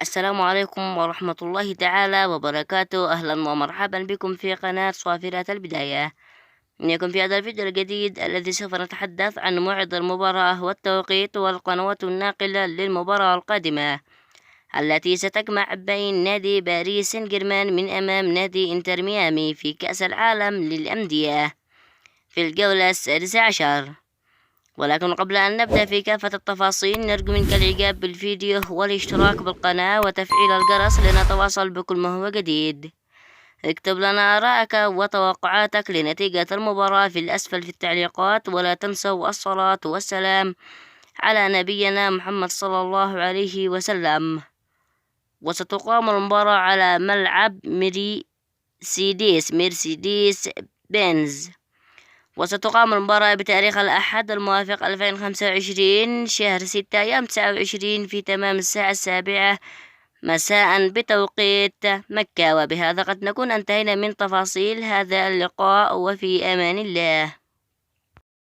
السلام عليكم ورحمة الله تعالى وبركاته. أهلا ومرحبا بكم في قناة صافرة البداية. نكون في هذا الفيديو الجديد الذي سوف نتحدث عن موعد المباراة والتوقيت والقنوات الناقلة للمباراة القادمة التي ستجمع بين نادي باريس سان جيرمان من أمام نادي إنتر ميامي في كأس العالم للأندية في الجولة السادسة عشر. ولكن قبل أن نبدأ في كافة التفاصيل نرجو منك الإعجاب بالفيديو والاشتراك بالقناة وتفعيل الجرس لنتواصل بكل ما هو جديد. اكتب لنا آراءك وتوقعاتك لنتيجة المباراة في الأسفل في التعليقات، ولا تنسوا الصلاة والسلام على نبينا محمد صلى الله عليه وسلم. وستقام المباراة على ملعب مرسيدس بنز، وستقام المباراة بتاريخ الأحد الموافق 2025 شهر 6 أيام 29 في تمام الساعة 7 مساء بتوقيت مكة. وبهذا قد نكون انتهينا من تفاصيل هذا اللقاء، وفي أمان الله.